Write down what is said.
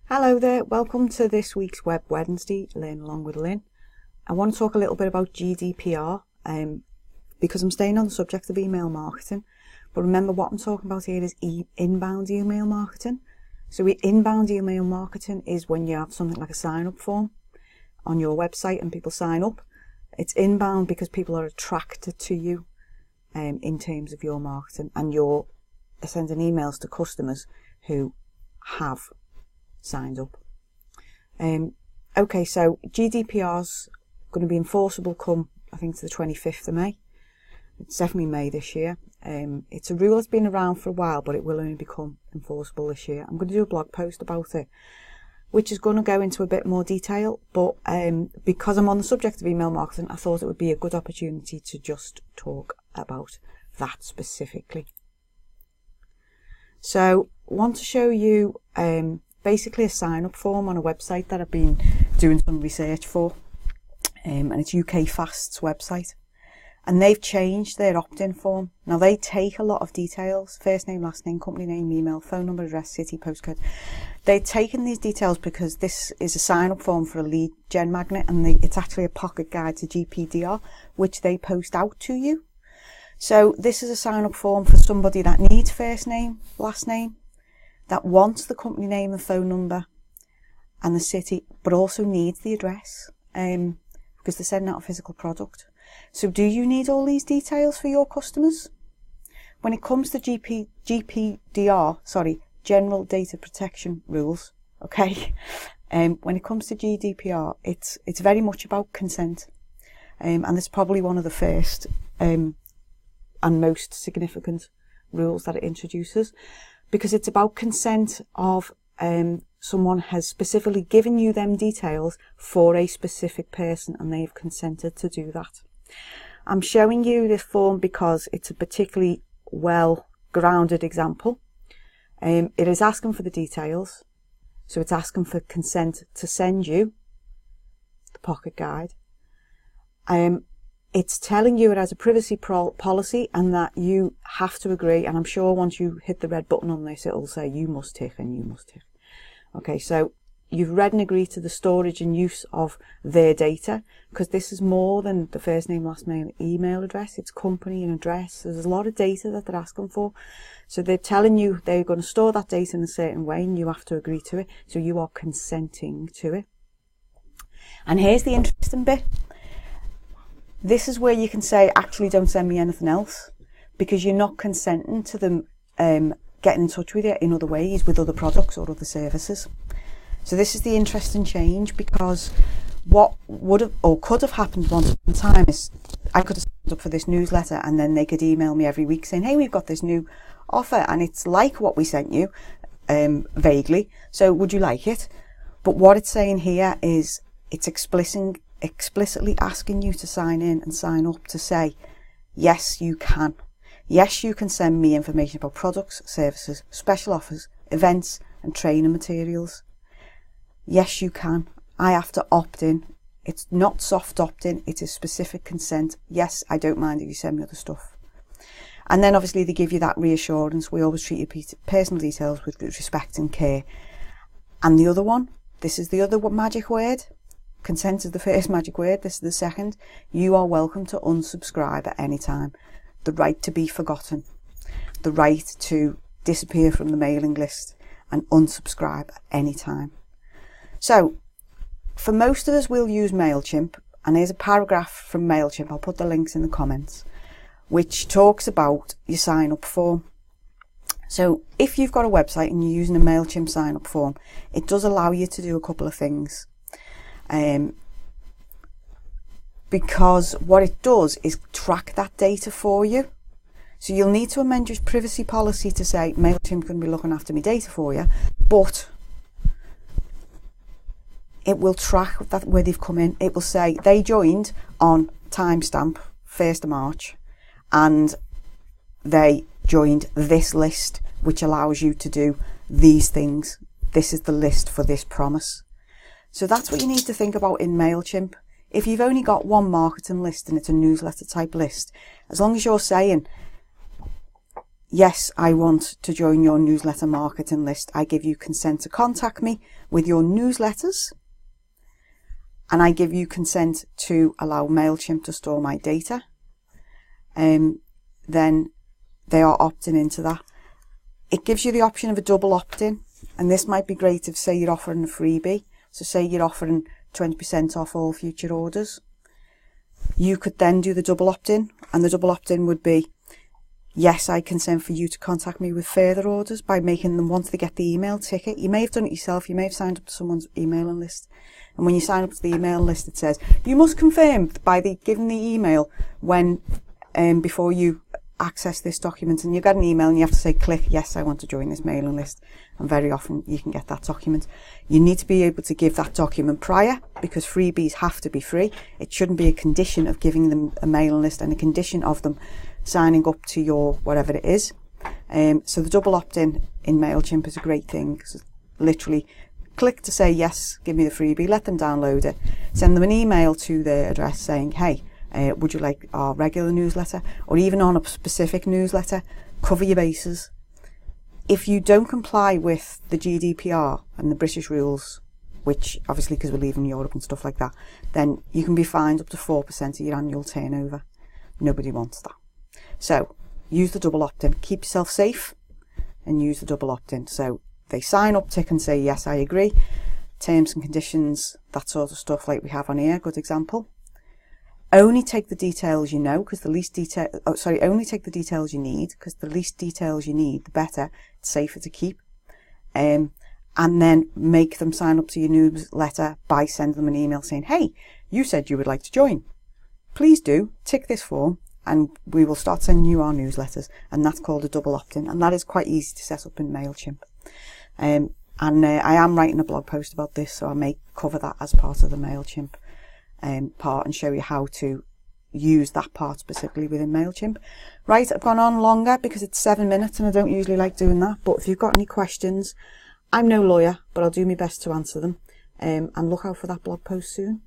Hello there, welcome to this week's Web Wednesday, Learn Along with Lynn. I want to talk a little bit about GDPR because I'm staying on the subject of email marketing. But remember, what I'm talking about here is inbound email marketing. So inbound email marketing is when you have something like a sign-up form on your website and people sign up. It's inbound because people are attracted to you in terms of your marketing, and you're sending emails to customers who have signed up. Okay, so GDPR's going to be enforceable come, I think, to the 25th of May. It's definitely May this year. It's a rule that's been around for a while, but it will only become enforceable this year. I'm going to do a blog post about it, which is going to go into a bit more detail, but because I'm on the subject of email marketing, I thought it would be a good opportunity to just talk about that specifically. So I want to show you basically a sign-up form on a website that I've been doing some research for, and it's UK Fast's website. And they've changed their opt-in form. Now they take a lot of details: first name, last name, company name, email, phone number, address, city, postcode. They've taken these details because this is a sign-up form for a lead gen magnet, and it's actually a pocket guide to GDPR, which they post out to you. So this is a sign-up form for somebody that needs first name, last name, that wants the company name and phone number and the city, but also needs the address because they're sending out a physical product. So do you need all these details for your customers? When it comes to GDPR, General Data Protection Rules, okay, when it comes to GDPR, it's very much about consent, and it's probably one of the first and most significant rules that it introduces, because it's about consent of someone has specifically given you them details for a specific person and they've consented to do that. I'm showing you this form because it's a particularly well-grounded example. It is asking for the details, so it's asking for consent to send you the pocket guide. It's telling you it has a privacy policy and that you have to agree, and I'm sure once you hit the red button on this, it'll say you must tick and you must tick. Okay, so you've read and agreed to the storage and use of their data, because this is more than the first name, last name, email address. It's company and address. There's a lot of data that they're asking for. So they're telling you they're going to store that data in a certain way and you have to agree to it. So you are consenting to it. And here's the interesting bit. This is where you can say, actually, don't send me anything else, because you're not consenting to them getting in touch with you in other ways, with other products or other services. So this is the interesting change, because what would have or could have happened once upon a time is I could have signed up for this newsletter and then they could email me every week saying, hey, we've got this new offer and it's like what we sent you, vaguely, so would you like it? But what it's saying here is it's explicitly asking you to sign in and sign up to say, yes, you can. Yes, you can send me information about products, services, special offers, events and training materials. Yes, you can. I have to opt in. It's not soft opt-in, it is specific consent. Yes, I don't mind if you send me other stuff. And then obviously they give you that reassurance. We always treat your personal details with respect and care. And the other one, this is the other magic word. Consent is the first magic word. This is the second. You are welcome to unsubscribe at any time. The right to be forgotten. The right to disappear from the mailing list and unsubscribe at any time. So, for most of us, we'll use MailChimp, and here's a paragraph from MailChimp, I'll put the links in the comments, which talks about your sign-up form. So, if you've got a website and you're using a MailChimp sign-up form, it does allow you to do a couple of things. Because what it does is track that data for you. So you'll need to amend your privacy policy to say MailChimp's going to be looking after my data for you, but it will track that where they've come in. It will say they joined on timestamp 1st of March and they joined this list, which allows you to do these things. This is the list for this promise. So that's what you need to think about in MailChimp. If you've only got one marketing list and it's a newsletter type list, as long as you're saying yes, I want to join your newsletter marketing list. I give you consent to contact me with your newsletters. And I give you consent to allow MailChimp to store my data. Then they are opting into that. It gives you the option of a double opt-in. And this might be great if, say, you're offering a freebie. So say you're offering 20% off all future orders. You could then do the double opt-in. And the double opt-in would be, yes, I consent for you to contact me with further orders by making them, once they get the email ticket. You may have done it yourself. You may have signed up to someone's emailing list. And when you sign up to the email list, it says, you must confirm by giving the email when, before you access this document. And you get an email and you have to say, click, yes, I want to join this mailing list. And very often you can get that document. You need to be able to give that document prior, because freebies have to be free. It shouldn't be a condition of giving them a mailing list and a condition of them signing up to your whatever it is. So the double opt-in in MailChimp is a great thing. So literally click to say, yes, give me the freebie, let them download it, send them an email to their address saying, hey, would you like our regular newsletter, or even on a specific newsletter? Cover your bases. If you don't comply with the GDPR and the British rules, which obviously because we're leaving Europe and stuff like that, then you can be fined up to 4% of your annual turnover. Nobody wants that. So use the double opt-in. Keep yourself safe and use the double opt-in. So they sign up, tick and say, yes, I agree. Terms and conditions, that sort of stuff like we have on here. Good example. Only take the details you know, because the least detail, only take the details you need, because the least details you need, the better. It's safer to keep. And then make them sign up to your newsletter by sending them an email saying, hey, you said you would like to join. Please do, tick this form, and we will start sending you our newsletters. And that's called a double opt-in. And that is quite easy to set up in MailChimp. I am writing a blog post about this, so I may cover that as part of the MailChimp part and show you how to use that part specifically within MailChimp. Right, I've gone on longer because it's 7 minutes and I don't usually like doing that. But if you've got any questions, I'm no lawyer, but I'll do my best to answer them. And look out for that blog post soon.